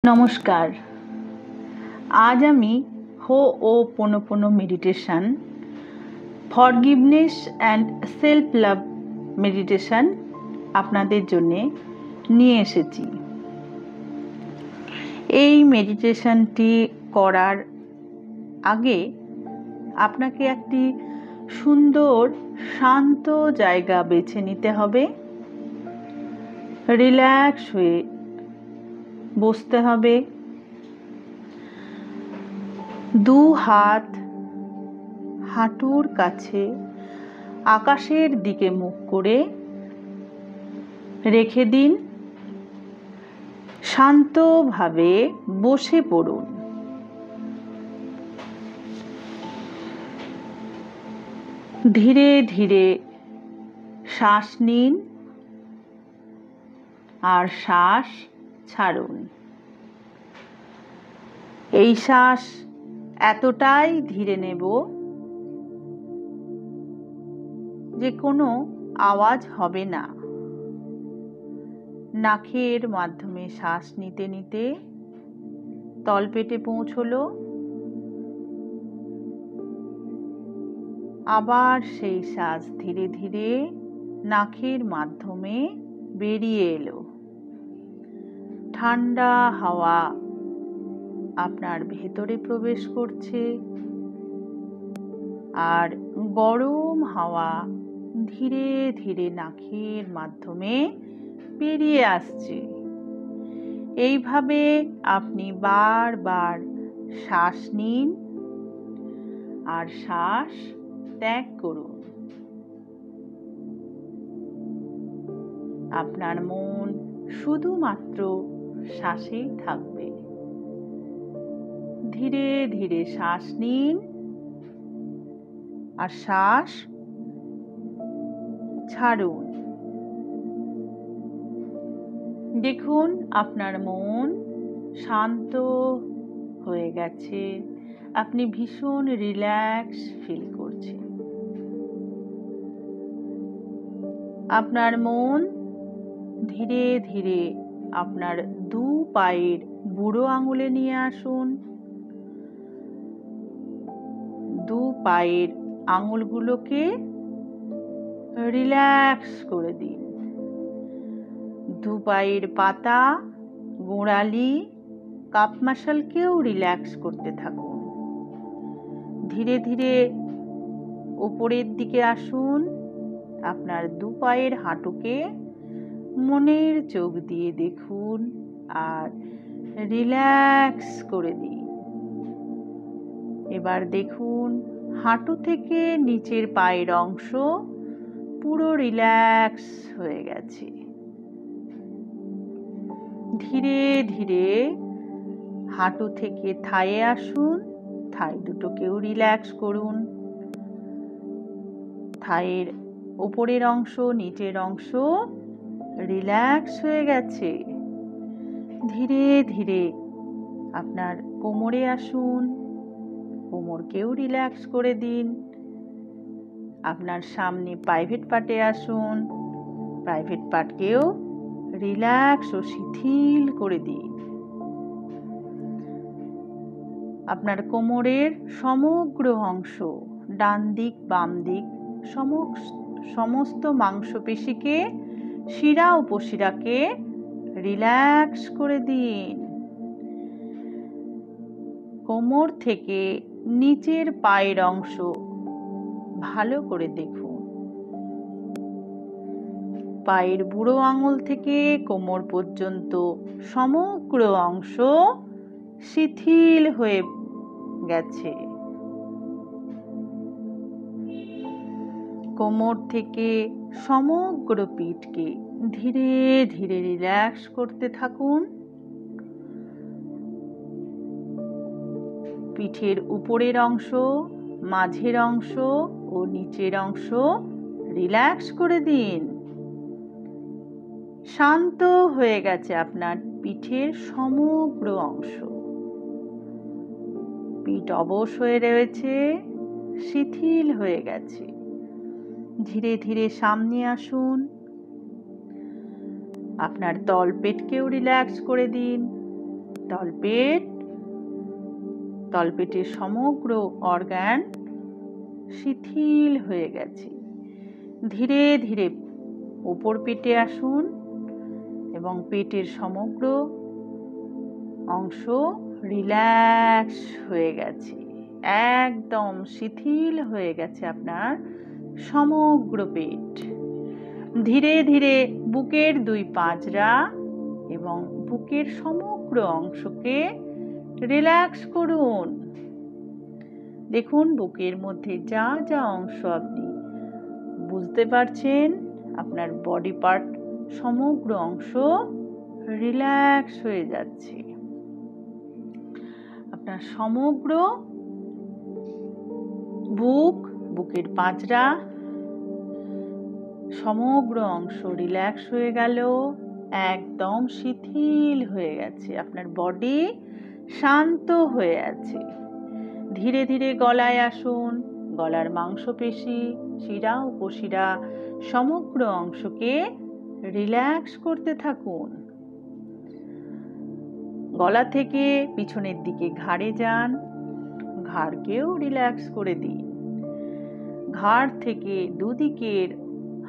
নমস্কার। আজ আমি Ho'oponopono meditation, forgiveness and self love meditation আপনাদের জন্যে নিয়ে এসেছি। এই মেডিটেশনটি করার আগে আপনাকে একটি সুন্দর শান্ত জায়গা বেছে নিতে হবে। রিল্যাক্স হয়ে বসতে হবে। দু হাত হাঁটুর কাছে আকাশের দিকে মুখ করে রেখে দিন। শান্তভাবে বসে পড়ুন। ধীরে ধীরে শ্বাস নিন আর শ্বাস ছাড়ুন। এই শ্বাস এতটাই ধীরে নেব যে কোনো আওয়াজ হবে না। নাকের মাধ্যমে শ্বাস নিতে নিতে তলপেটে পৌঁছলো, আবার সেই শ্বাস ধীরে ধীরে নাকের মাধ্যমে বেরিয়ে এলো। ঠান্ডা হাওয়া আপনার ভেতরে প্রবেশ করছে আর গরম হাওয়া ধীরে ধীরে নাকের মাধ্যমে বেরিয়ে আসছে। এইভাবে আপনি বারবার শ্বাস নিন আর শ্বাস ত্যাগ করুন। আপনার মন শুধুমাত্র শ্বাসেই থাকবে। ধীরে ধীরে শ্বাস নিন আর শ্বাস ছাড়ুন। দেখুন আপনার মন শান্ত হয়ে গেছে। আপনি ভীষণ রিল্যাক্স ফিল করছেন। আপনার মন ধীরে ধীরে আপনার দু পায়ের বুড়ো আঙুলে নিয়ে আসুন। দু পায়ের আঙুলগুলোকে রিল্যাক্স করে দিন। দু পায়ের পাতা, গোড়ালি, কাপ মাসলকেও রিল্যাক্স করতে থাকুন। ধীরে ধীরে উপরের দিকে আসুন। আপনার দু পায়ের হাঁটুকে মনের চোখ দিয়ে দেখুন আর রিল্যাক্স করে দিন। এবার দেখুন হাঁটু থেকে নিচের পায়ের অংশ পুরো রিল্যাক্স হয়ে গেছে। ধীরে ধীরে হাঁটু থেকে থায়ে আসুন। থাই দুটোকেও রিল্যাক্স করুন। থায়ের উপরের অংশ নিচের অংশ রিল্যাক্স হয়ে গেছে। ধীরে ধীরে আপনার কোমরে আসুন। কোমরকেও রিল্যাক্স করে দিন। আপনার সামনে প্রাইভেট পার্টে আসুন। প্রাইভেট পার্টকেও রিল্যাক্স ও শিথিল করে দিন। আপনার কোমরের সমগ্র অংশ, ডান দিক বাম দিক সমস্ত মাংসপেশিকে, শিরা উপশিরাকে রিল্যাক্স করে দিন। কোমর থেকে নিচের পায়ের অংশ ভালো করে দেখুন। পায়ের বুড়ো আঙুল থেকে কোমর পর্যন্ত সমগ্র অংশ শিথিল হয়ে গেছে। কোমর থেকে সমগ্র পিঠকে ধীরে ধীরে রিল্যাক্স করতে থাকুন। পিঠের উপরের অংশ, মাঝের অংশ ও নিচের অংশ রিল্যাক্স করে দিন। শান্ত হয়ে গেছে আপনার পিঠের সমগ্র অংশ। পিঠ অবশ হয়ে রয়েছে, শিথিল হয়ে গেছে। ধীরে ধীরে সামনে আসুন। আপনার তলপেটকেও রিল্যাক্স করে দিন। তলপেট, তলপেটের সমগ্র অর্গান শিথিল হয়ে গেছে। ধীরে ধীরে উপর পেটে আসুন এবং পেটের সমগ্র অংশ রিল্যাক্স হয়ে গেছে, একদম শিথিল হয়ে গেছে আপনার সমগ্র পেট। ধীরে ধীরে বুকের দুই পাঁজরা এবং বুকের সমগ্র অংশকে রিল্যাক্স করুন। দেখুন বুকের মধ্যে যা যা অংশ আপনি বুঝতে পারছেন, আপনার বডি পার্ট সমগ্র অংশ রিল্যাক্স হয়ে যাচ্ছে। আপনার সমগ্র বুক, বুকের পাঁজরা সমগ্র অংশ রিল্যাক্স হয়ে গেল, একদম শিথিল হয়ে গেছে। আপনার বডি শান্ত হয়ে আছে। ধীরে ধীরে গলায় আসুন। গলার মাংসপেশি, শিরা উপশিরা সমগ্র অংশকে রিল্যাক্স করতে থাকুন। গলা থেকে পিছনের দিকে ঘাড়ে যান, ঘাড়কেও রিল্যাক্স করে দিন। ঘাড় থেকে দুদিকের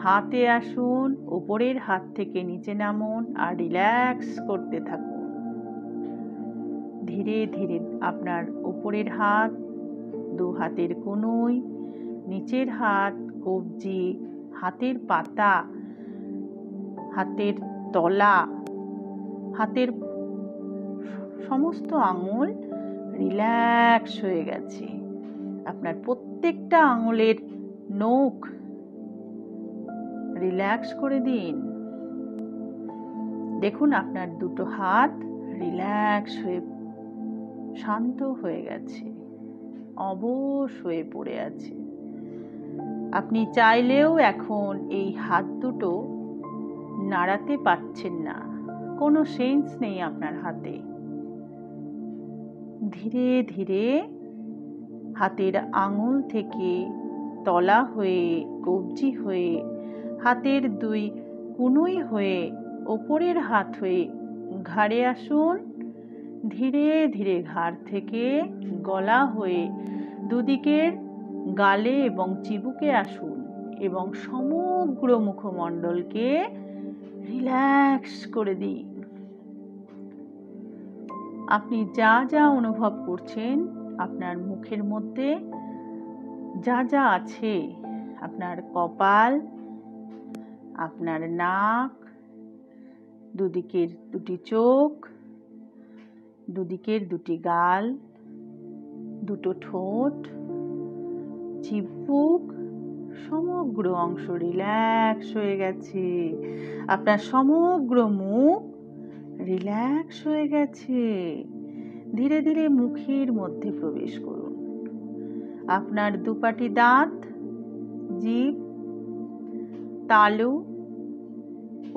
হাতে আসুন, উপরের হাত থেকে নিচে নামুন আর রিল্যাক্স করতে থাকুন। ধীরে ধীরে আপনার উপরের হাত, দু হাতের কনুই, নিচের হাত, কবজি, হাতের পাতা, হাতের তলা, হাতের সমস্ত আঙুল রিল্যাক্স হয়ে গেছে। আপনার প্রত্যেকটা আঙুলের নখ রিল্যাক্স করে দিন। দেখুন আপনার দুটো হাত রিল্যাক্স হয়ে শান্ত হয়ে গেছে, অবশ হয়ে পড়ে আছে। আপনি চাইলেও এখন এই হাত দুটো নাড়াতে পারছেন না, কোনো সেন্স নেই আপনার হাতে। ধীরে ধীরে হাতের আঙুল থেকে তলা হয়ে, কবজি হয়ে, হাতের দুই কনুই হয়ে, ওপরের হাত হয়ে ঘাড়ে আসুন। ধীরে ধীরে ঘাড় থেকে গলা হয়ে দুদিকের গালে এবং চিবুকে আসুন এবং সমগ্র মুখমণ্ডলকে রিল্যাক্স করে দিন। আপনি যা যা অনুভব করছেন, আপনার মুখের মধ্যে যা যা আছে, আপনার কপাল, আপনার নাক, দুদিকের দুটি চোখ, দুদিকের দুটি গাল, দুটো ঠোঁট, চিবুক, সমগ্র অংশ রিল্যাক্স হয়ে গেছে। আপনার সমগ্র মুখ রিল্যাক্স হয়ে গেছে। ধীরে ধীরে মুখের মধ্যে প্রবেশ করুন। আপনার দুপাটি দাঁত, জিভ, তালু,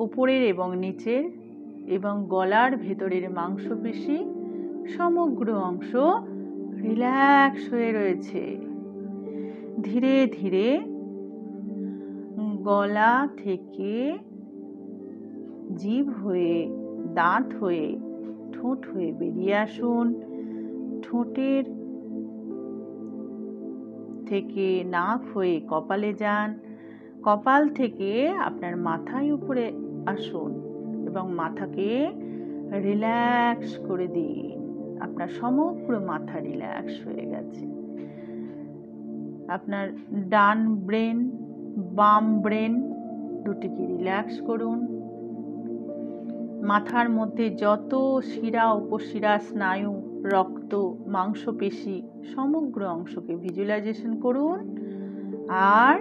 উপরের এবং নিচের এবং গলার ভেতরের মাংসপেশি সমগ্র অংশ রিল্যাক্স হয়ে রয়েছে। ধীরে ধীরে গলা থেকে জিভ হয়ে, দাঁত হয়ে, ঠোঁট হয়ে বেরিয়ে আসুন। ঠোঁটের থেকে নাক হয়ে কপালে যান। কপাল থেকে আপনার মাথায় উপরে আসুন এবং মাথাকে রিল্যাক্স করে দিন। আপনার সমগ্র মাথা রিল্যাক্স হয়ে গেছে। আপনার ডান ব্রেন, বাম ব্রেন দুটিকে রিল্যাক্স করুন। মাথার মধ্যে যত শিরা উপশিরা, স্নায়ু, রক্ত, মাংসপেশি সমগ্র অংশকে ভিজুয়ালাইজেশন করুন আর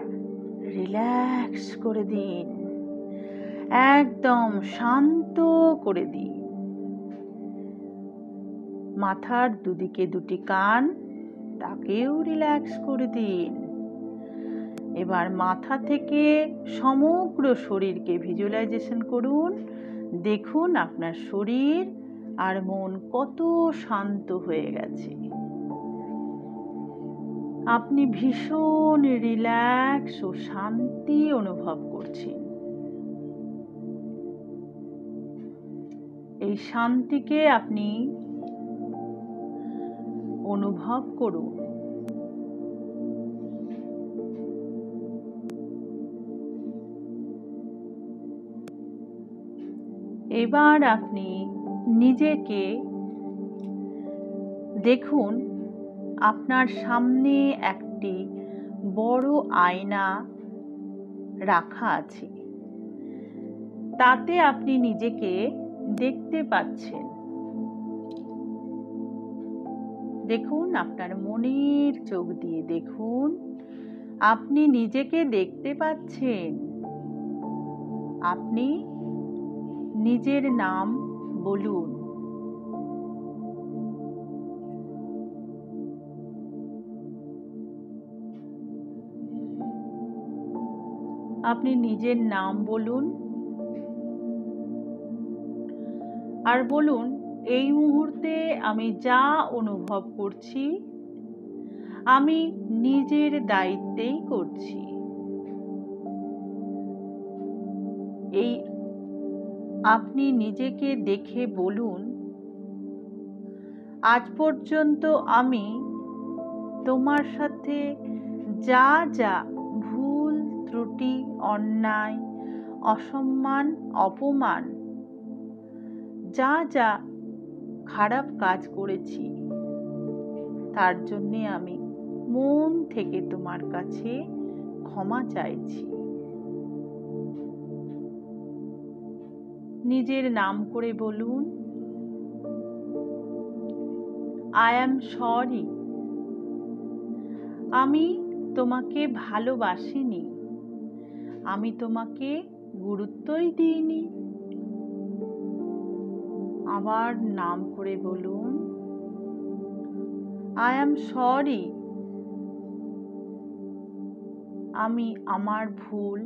রিল্যাক্স করে দিন, একদম শান্ত করে দিন। মাথার দুদিকে দুটি কান, তাকেও রিল্যাক্স করে দিন। এবার মাথা থেকে সমগ্র শরীরকে ভিজুয়ালাইজেশন করুন। দেখুন আপনার শরীর আর মন কত শান্ত হয়ে গেছে। আপনি ভীষণ রিল্যাক্স ও শান্তি অনুভব করছেন। এই এই শান্তিকে আপনি অনুভব করুন। এবার আপনি নিজেকে দেখুন, আপনার সামনে একটি বড় আয়না রাখা আছে। তাতে আপনি নিজেকে দেখতে পাচ্ছেন। দেখুন, আপনার মনের চোখ দিয়ে দেখুন, আপনি নিজেকে দেখতে পাচ্ছেন। আপনি নিজের নাম বলুন। আপনি নিজের নাম বলুন আর বলুন, এই মুহূর্তে আমি যা অনুভব করছি আমি নিজের দায়িত্বেই করছি। এই আপনি নিজেকে দেখে বলুন, আজ পর্যন্ত আমি তোমার সাথে যা যা ভুল ত্রুটি, অন্যায়, অসম্মান, অপমান, যা যা খারাপ কাজ করেছি, তার জন্যে আমি মন থেকে তোমার কাছে ক্ষমা চাইছি। নিজের নাম করে বলুন, আই অ্যাম সরি। আমি তোমাকে ভালোবাসিনি, আমি তোমাকে গুরুত্বই দিইনি। আবার নাম করে বলুন, আই অ্যাম সরি। আমি আমার ভুল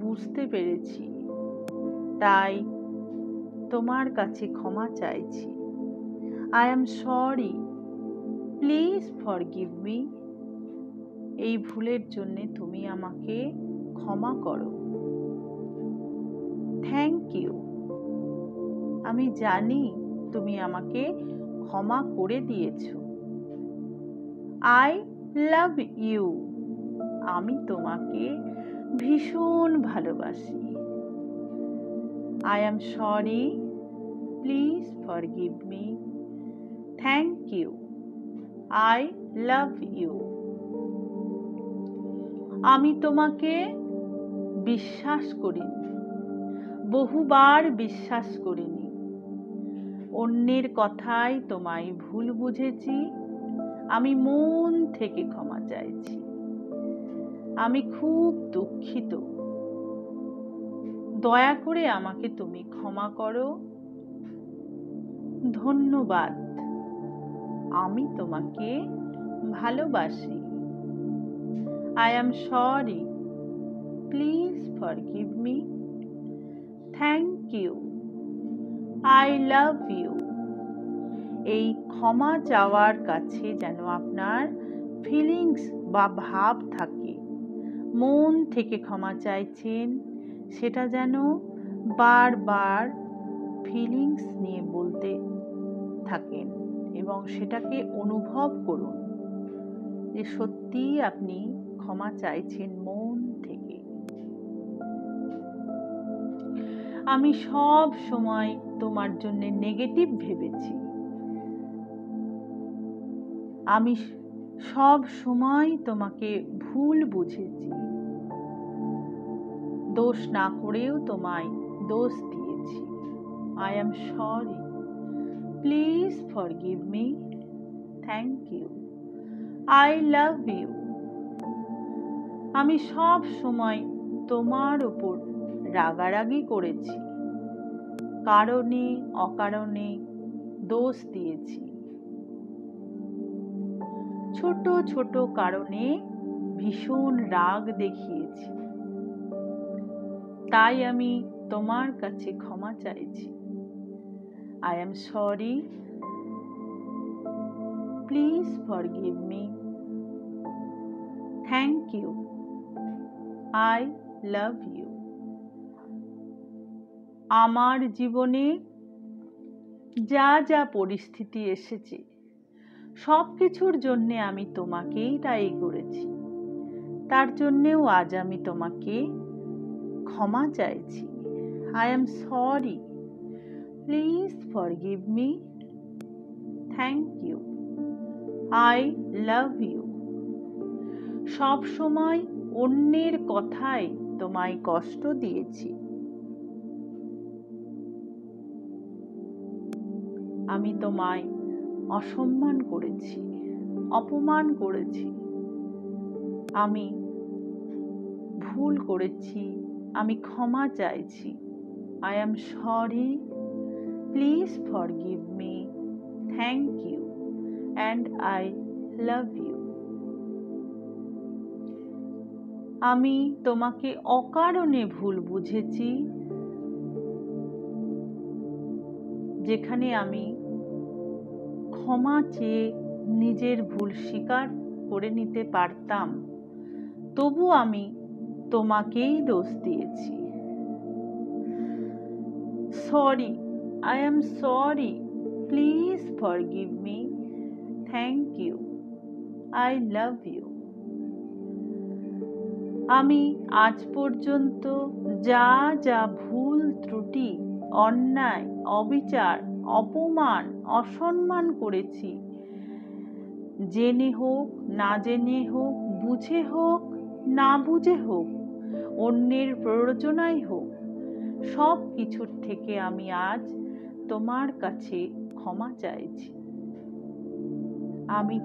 বুঝতে পেরেছি, তাই তোমার কাছে ক্ষমা চাইছি। I am sorry, please forgive me. এই ভুলের জন্য তুমি আমাকে ক্ষমা করো। থ্যাংক ইউ, আমি জানি তুমি আমাকে ক্ষমা করে দিয়েছো। আই লাভ ইউ, আমি তোমাকে ভীষণ ভালোবাসি। I am sorry, please forgive me. Thank you, I love you. আমি তোমাকে বিশ্বাস করিনি, বহুবার বিশ্বাস করিনি। অন্যের কথায় তোমায় ভুল বুঝেছি, আমি মন থেকে ক্ষমা চাইছি। আমি খুব দুঃখিত, দয়া করে আমাকে তুমি ক্ষমা করো। ধন্যবাদ, আমি তোমাকে ভালোবাসি। I am sorry, please forgive me. Thank you, I love you. এই ক্ষমা চাওয়ার কাছে যেন আপনার ফিলিংস বা ভাব থাকে, মন থেকে ক্ষমা চাইছেন, সেটা যেন বারবার ফিলিংস নিয়ে বলতে থাকেন এবং সেটাকে অনুভব করুন যে সত্যিই আপনি ক্ষমা চাইছেন মন থেকে। আমি সব সময় তোমার জন্য নেগেটিভ ভেবেছি, আমি সব সময় তোমাকে ভুল বুঝেছি, দোষ না করেও তোমায় দোষ দিয়েছি। I am sorry, please forgive me. Thank you, I love you. আমি সব সময় তোমার উপর রাগারাগি করেছি, কারণে অকারণে দোষ দিয়েছি, ছোট ছোট কারণে ভীষণ রাগ দেখিয়েছি, তাই আমি তোমার কাছে ক্ষমা চাইছি। I am sorry, please forgive me. Thank you, I love you. আমার জীবনে যা যা পরিস্থিতি এসেছে সব কিছুর জন্যে আমি তোমাকেই দায়ী করেছি। তার জন্যেও আজ আমি তোমাকে ক্ষমা চাইছি। I am sorry, please forgive me, thank you, I love you. সব সময় অন্যের কথায় তোমায় কষ্ট দিয়েছি। আমি তোমায় অসম্মান করেছি, অপমান করেছি। আমি ভুল করেছি, আমি ক্ষমা চাইছি। I am sorry, please forgive me, thank you, and I love you. আমি তোমাকে অকারণে ভুল বুঝেছি, যেখানে আমি ক্ষমা চেয়ে নিজের ভুল স্বীকার করে নিতে পারতাম, তবু আমি তোমাকেই দোষ দিয়েছি। Sorry, I am sorry, please forgive me, thank you, I love you. আমি আজ পর্যন্ত যা যা ভুল ত্রুটি, অন্যায়, অবিচার, অপমান, অসম্মান করেছি, জেনে হোক না জেনে হোক, বুঝে হোক না বুঝে হোক, অন্যের প্ররোচনায় হোক, সব কিছুর থেকে আমি আজ তোমার কাছে ক্ষমা চাইছি। আমি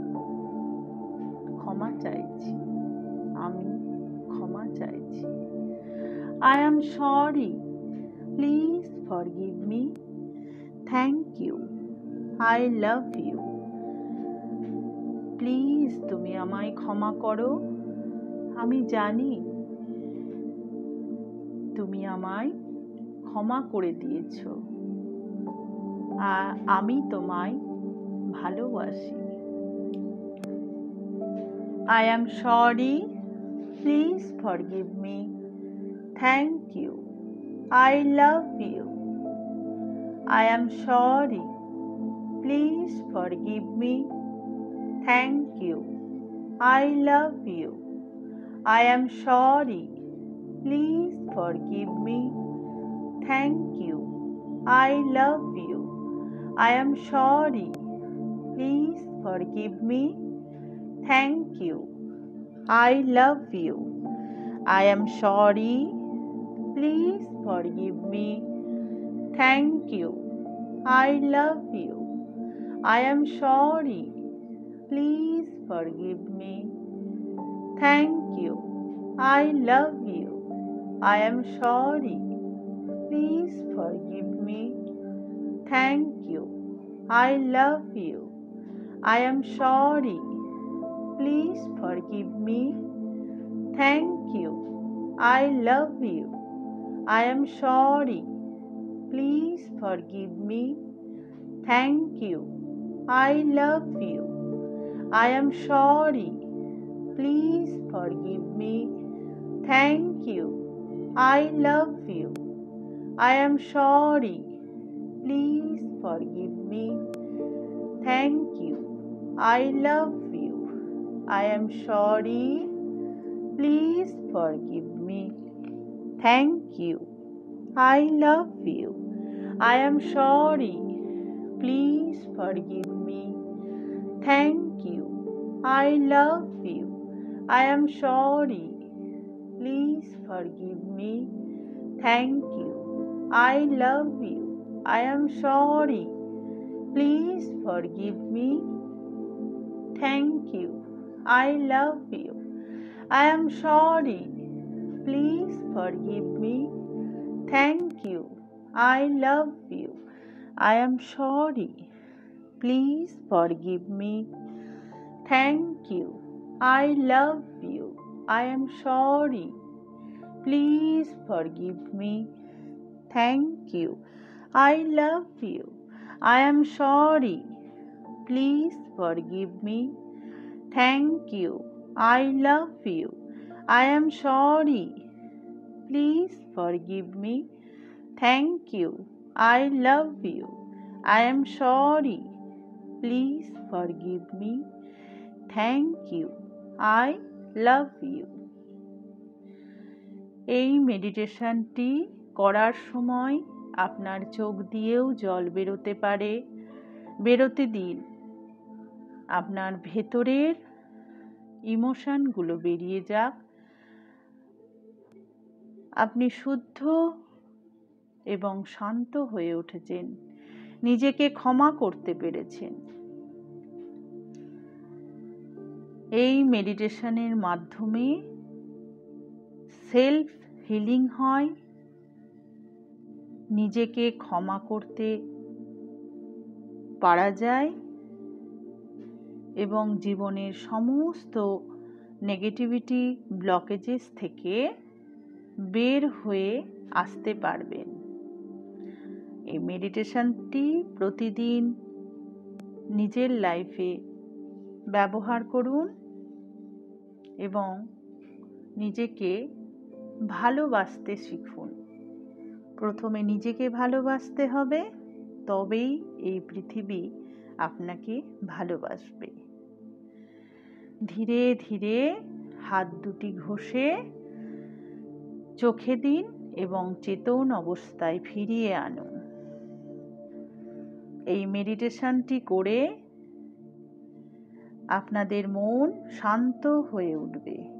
ক্ষমা চাইছি, আমি ক্ষমা চাইছি। I am sorry, please forgive me, thank you, I love you. Please তুমি আমায় ক্ষমা করো। আমি জানি তুমি আমায় ক্ষমা করে দিয়েছো। আমি তোমায় ভালোবাসি। I am sorry, please forgive me, thank you, I love you. I am sorry, please forgive me, thank you, I love you. I am sorry, please forgive me, thank you, I love you. I am sorry, please forgive me, thank you, I love you. I am sorry, please forgive me, thank you, I love you. I am sorry, please forgive me, thank you, I love you. I am sorry, please forgive me, thank you, I love you. I am sorry, please forgive me, thank you, I love you. I am sorry, please forgive me, thank you, I love you. I am sorry, please forgive me, thank you, I love you. I am sorry, please forgive me, thank you, I love you. I am sorry, please forgive me, thank you, I love you. I am sorry, please forgive me, thank you, I love you. I am sorry, please forgive me, thank you, I love you. I am sorry, please forgive me, thank you, I love you. I am sorry, please forgive me, thank you, I love you. I am sorry, please forgive me, thank you, I love you. I am sorry, please forgive me, thank you, I love you. I am sorry, please forgive me, thank you, I love you. I am sorry, please forgive me, thank you, I love you. I am sorry. Please forgive me. Thank you. I love you. এই মেডিটেশনটি করার সময় আপনার চোখ দিয়েও জল বেরোতে পারে, বেরোতে দিন। আপনার ভেতরের ইমোশনগুলো বেরিয়ে যাক। আপনি শুদ্ধ এবং শান্ত হয়ে উঠেছেন, নিজেকে ক্ষমা করতে পেরেছেন। এই মেডিটেশনের মাধ্যমে সেলফ হিলিং হয়, নিজেকে ক্ষমা করতে পারা যায় এবং জীবনের সমস্ত নেগেটিভিটি ব্লকেজেস থেকে বের হয়ে আসতে পারবেন। এই মেডিটেশনটি প্রতিদিন নিজের লাইফে ব্যবহার করুন এবং নিজেকে ভালোবাসতে শিখুন। প্রথমে নিজেকে ভালোবাসতে হবে, তবেই এই পৃথিবী আপনাকে ভালোবাসবে। ধীরে ধীরে হাত দুটি ঘষে চোখে দিন এবং চেতন অবস্থায় ফিরিয়ে আনুন। এই মেডিটেশনটি করে আপনাদের মন শান্ত হয়ে উঠবে।